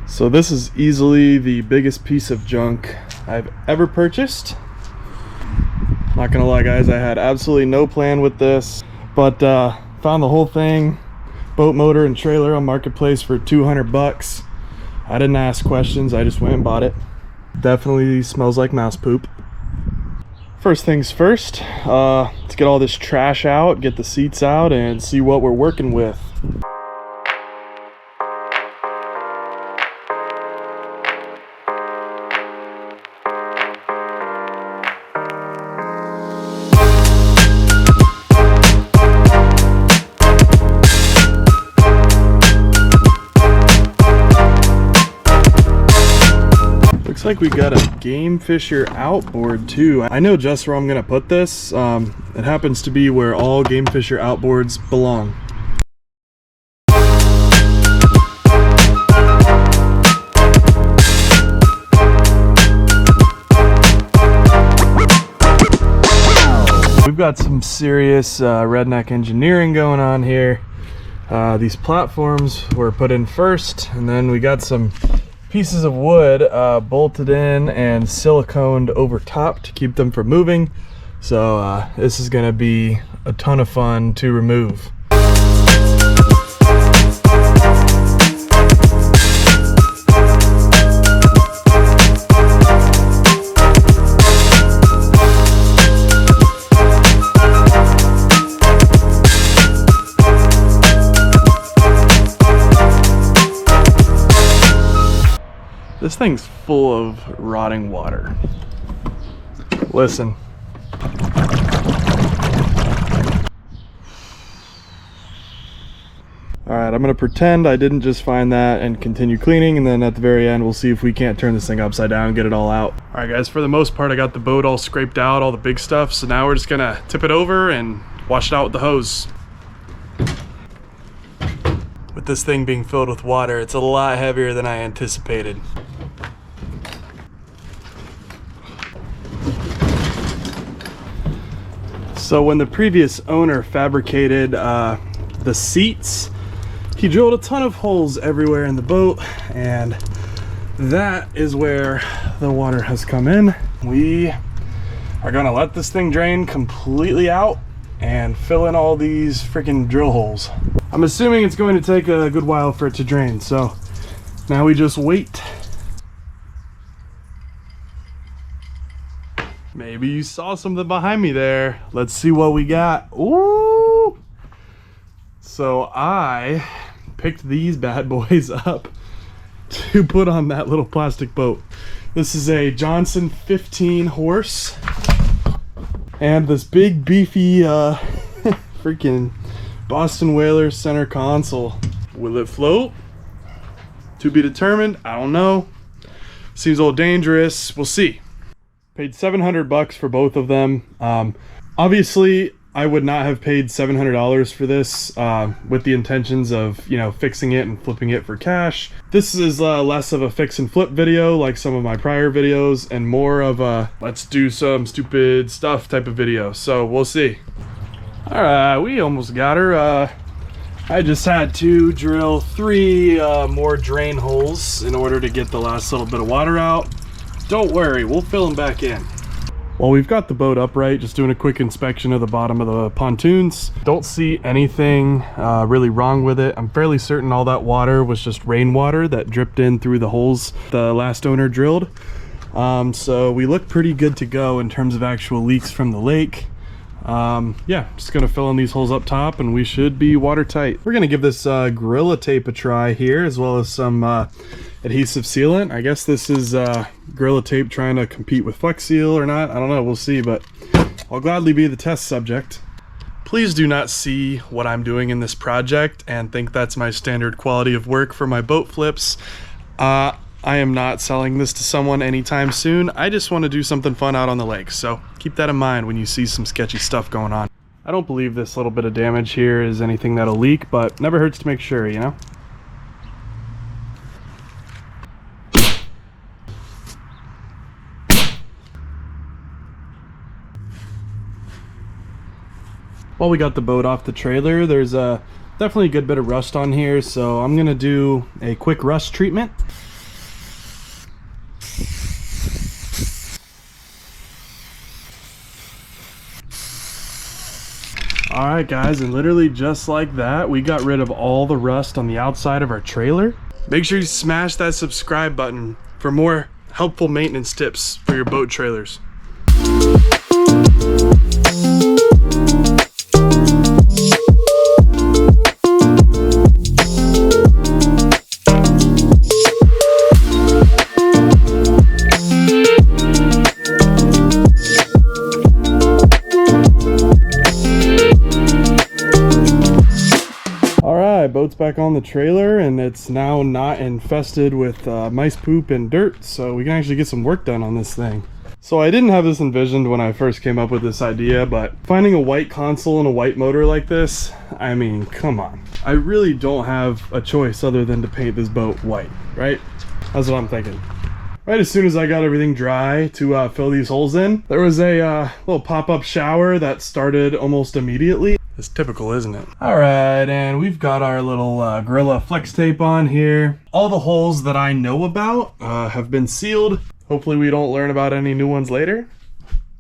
So this is easily the biggest piece of junk I've ever purchased. Not gonna lie guys, I had absolutely no plan with this, but found the whole thing, boat motor and trailer, on Marketplace for 200 bucks. I didn't ask questions, I just went and bought it. Definitely smells like mouse poop. First things first, let's get all this trash out, get the seats out, and see what we're working with. Looks like we got a Game Fisher outboard too. I know just where I'm gonna put this. It happens to be where all Game Fisher outboards belong. We've got some serious redneck engineering going on here. These platforms were put in first, and then we got some pieces of wood bolted in and siliconed over top to keep them from moving. So this is going to be a ton of fun to remove. This thing's full of rotting water. Listen. Alright, I'm gonna pretend I didn't just find that and continue cleaning, and then at the very end we'll see if we can't turn this thing upside down and get it all out. Alright guys, for the most part I got the boat all scraped out, all the big stuff, so now we're just gonna tip it over and wash it out with the hose. With this thing being filled with water, it's a lot heavier than I anticipated. So when the previous owner fabricated the seats, he drilled a ton of holes everywhere in the boat, and that is where the water has come in. We are gonna let this thing drain completely out and fill in all these freaking drill holes. I'm assuming it's going to take a good while for it to drain, so now we just wait. Maybe you saw something behind me there. Let's see what we got. Ooh! So I picked these bad boys up to put on that little plastic boat. This is a Johnson 15 horse. And this big beefy freaking Boston Whaler center console. Will it float? To be determined. I don't know. Seems a little dangerous. We'll see. Paid 700 bucks for both of them. Obviously, I would not have paid $700 for this with the intentions of, you know, fixing it and flipping it for cash. This is less of a fix and flip video like some of my prior videos, and more of a let's do some stupid stuff type of video. So we'll see. All right, we almost got her. I just had to drill 3 more drain holes in order to get the last little bit of water out. Don't worry, we'll fill them back in. Well, we've got the boat upright, just doing a quick inspection of the bottom of the pontoons. Don't see anything really wrong with it. I'm fairly certain all that water was just rainwater that dripped in through the holes the last owner drilled. So we look pretty good to go in terms of actual leaks from the lake. Yeah, just gonna fill in these holes up top and we should be watertight. We're gonna give this Gorilla Tape a try here, as well as some adhesive sealant. I guess this is Gorilla Tape trying to compete with Flex Seal or not. I don't know, we'll see, but I'll gladly be the test subject. Please do not see what I'm doing in this project and think that's my standard quality of work for my boat flips. I am not selling this to someone anytime soon. I just want to do something fun out on the lake, so keep that in mind when you see some sketchy stuff going on. I don't believe this little bit of damage here is anything that'll leak, but never hurts to make sure, you know? While we got the boat off the trailer, there's definitely a good bit of rust on here, so I'm gonna do a quick rust treatment. All right, guys, and literally just like that, we got rid of all the rust on the outside of our trailer. Make sure you smash that subscribe button for more helpful maintenance tips for your boat trailers. Boat's back on the trailer, and it's now not infested with mice poop and dirt, so we can actually get some work done on this thing. So I didn't have this envisioned when I first came up with this idea, but finding a white console and a white motor like this, I mean, come on. I really don't have a choice other than to paint this boat white, right? That's what I'm thinking. Right as soon as I got everything dry to fill these holes in, there was a little pop-up shower that started almost immediately. It's typical, isn't it? All right, and we've got our little Gorilla flex tape on here. All the holes that I know about have been sealed. Hopefully we don't learn about any new ones later.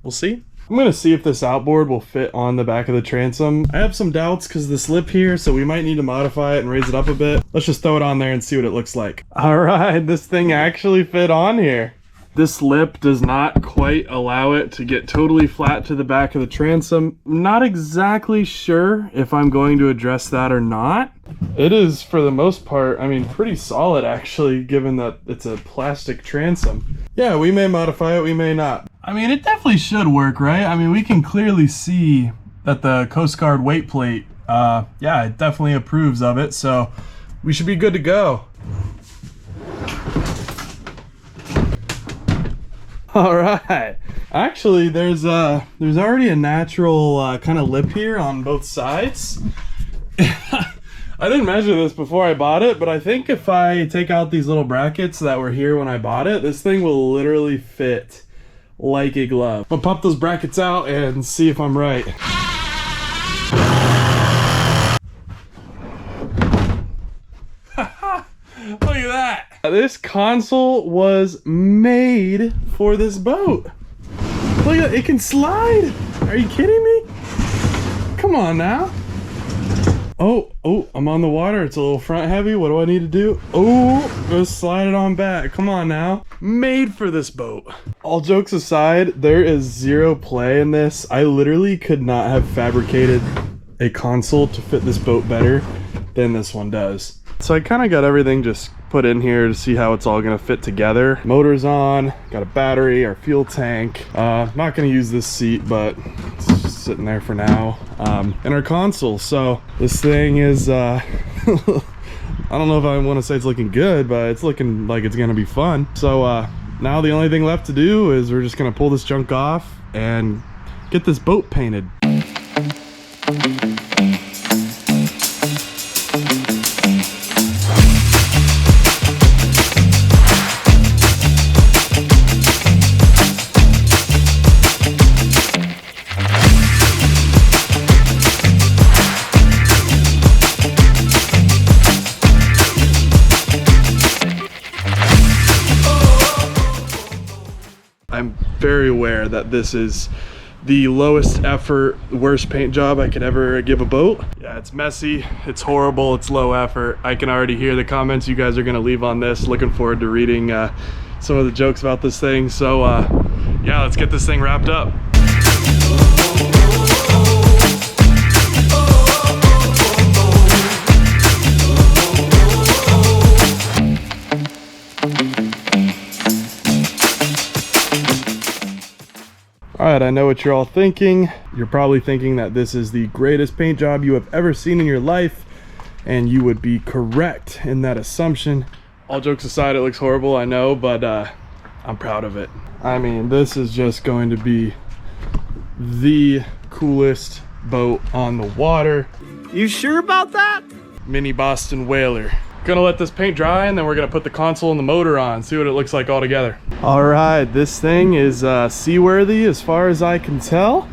We'll see. I'm gonna see if this outboard will fit on the back of the transom. I have some doubts because of this lip here, so we might need to modify it and raise it up a bit. Let's just throw it on there and see what it looks like. All right, this thing actually fit on here. This lip does not quite allow it to get totally flat to the back of the transom. Not exactly sure if I'm going to address that or not. It is, for the most part, I mean, pretty solid actually, given that it's a plastic transom. Yeah, we may modify it, we may not. I mean, it definitely should work, right? I mean, we can clearly see that the Coast Guard weight plate, yeah, it definitely approves of it, so we should be good to go. All right, actually there's already a natural kind of lip here on both sides. I didn't measure this before I bought it, but I think if I take out these little brackets that were here when I bought it, this thing will literally fit like a glove. I'll pop those brackets out and see if I'm right. Look at that. This console was made for this boat. Look at it, it can slide. Are you kidding me? Come on now. Oh, I'm on the water. It's a little front heavy. What do I need to do? Oh, just slide it on back. Come on now. Made for this boat. All jokes aside, there is zero play in this. I literally could not have fabricated a console to fit this boat better than this one does. So I kind of got everything just put in here to see how it's all gonna fit together. Motor's on, got a battery, our fuel tank. Not gonna use this seat, but it's just sitting there for now. And our console. So this thing is, I don't know if I want to say it's looking good, but it's looking like it's gonna be fun. So now the only thing left to do is we're just gonna pull this junk off and get this boat painted. I'm very aware that this is the lowest effort, worst paint job I could ever give a boat. Yeah, it's messy, it's horrible, it's low effort. I can already hear the comments you guys are gonna leave on this. Looking forward to reading some of the jokes about this thing. So yeah, let's get this thing wrapped up. Alright, I know what you're all thinking. You're probably thinking that this is the greatest paint job you have ever seen in your life, and you would be correct in that assumption. All jokes aside, it looks horrible, I know, but I'm proud of it. I mean, this is just going to be the coolest boat on the water. You sure about that? Mini Boston Whaler. Gonna let this paint dry, and then we're gonna put the console and the motor on, see what it looks like all together. All right, this thing is seaworthy as far as I can tell.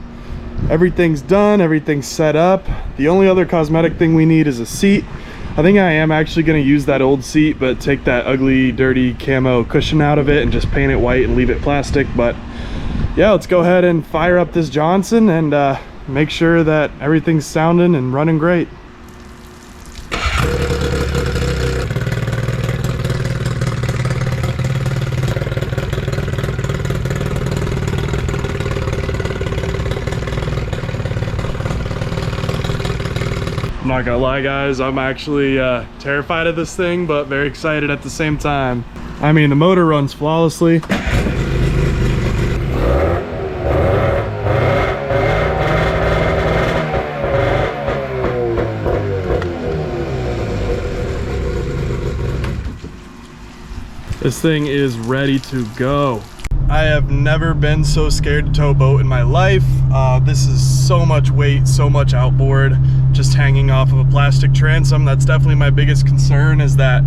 Everything's done, everything's set up. The only other cosmetic thing we need is a seat. I think I am actually gonna use that old seat, but take that ugly, dirty camo cushion out of it and just paint it white and leave it plastic. But yeah, let's go ahead and fire up this Johnson and make sure that everything's sounding and running great. I'm not gonna lie guys, I'm actually terrified of this thing, but very excited at the same time. I mean, the motor runs flawlessly. This thing is ready to go. I have never been so scared to tow a boat in my life. This is so much weight, so much outboard, just hanging off of a plastic transom. That's definitely my biggest concern, is that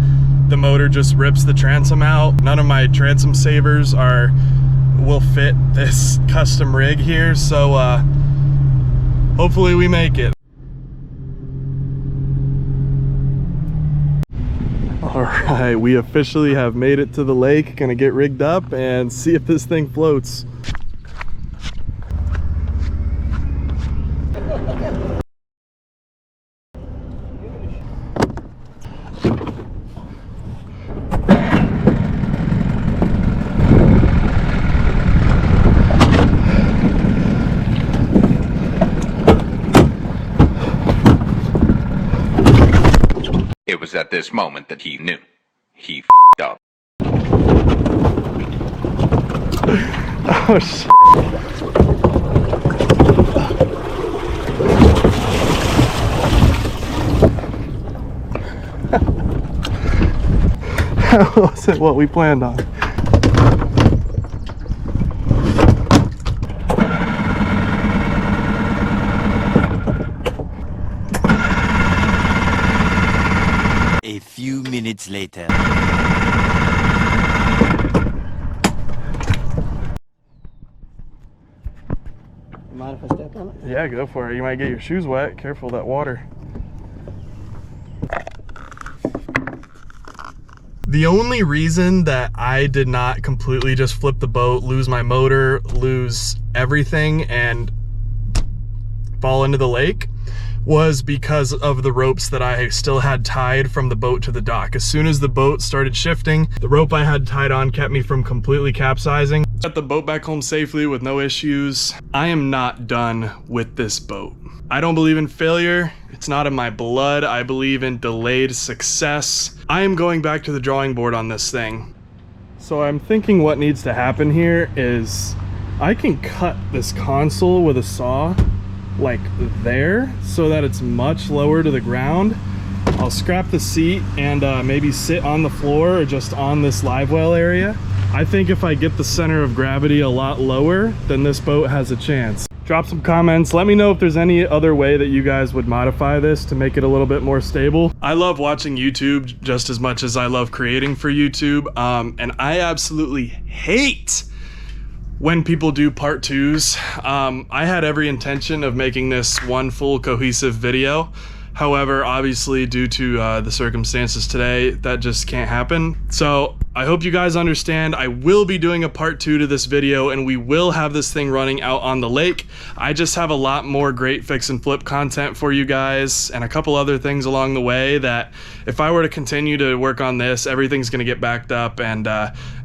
the motor just rips the transom out. None of my transom savers will fit this custom rig here, so hopefully we make it. All right, we officially have made it to the lake. Gonna get rigged up and see if this thing floats. It was at this moment that he knew. He f***ed up. Oh shit. That wasn't what we planned on. A few minutes later. Mind if I step on it? Yeah, go for it. You might get your shoes wet. Careful of that water. The only reason that I did not completely just flip the boat, lose my motor, lose everything, and fall into the lake was because of the ropes that I still had tied from the boat to the dock. As soon as the boat started shifting, the rope I had tied on kept me from completely capsizing. Got the boat back home safely with no issues. I am not done with this boat. I don't believe in failure. It's not in my blood. I believe in delayed success. I am going back to the drawing board on this thing. So I'm thinking what needs to happen here is I can cut this console with a saw like there so that it's much lower to the ground. I'll scrap the seat and maybe sit on the floor or just on this live well area. I think if I get the center of gravity a lot lower, then this boat has a chance. Drop some comments. Let me know if there's any other way that you guys would modify this to make it a little bit more stable. I love watching YouTube just as much as I love creating for YouTube. And I absolutely hate when people do part twos. I had every intention of making this one full cohesive video. However, obviously due to the circumstances today, that just can't happen. So I hope you guys understand. I will be doing a part 2 to this video, and we will have this thing running out on the lake. I just have a lot more great fix and flip content for you guys and a couple other things along the way that if I were to continue to work on this, everything's gonna get backed up, and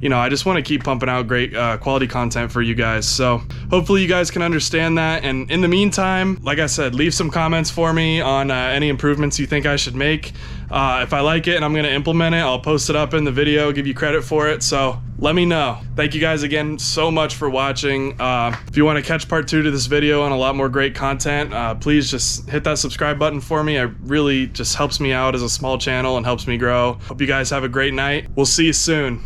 you know, I just wanna keep pumping out great quality content for you guys. So hopefully you guys can understand that. And in the meantime, like I said, leave some comments for me on any improvements you think I should make. If I like it and I'm gonna implement it, I'll post it up in the video, give you credit for it. So let me know. Thank you guys again so much for watching. If you want to catch part 2 to this video and a lot more great content, please just hit that subscribe button for me. It really just helps me out as a small channel and helps me grow. Hope you guys have a great night. We'll see you soon.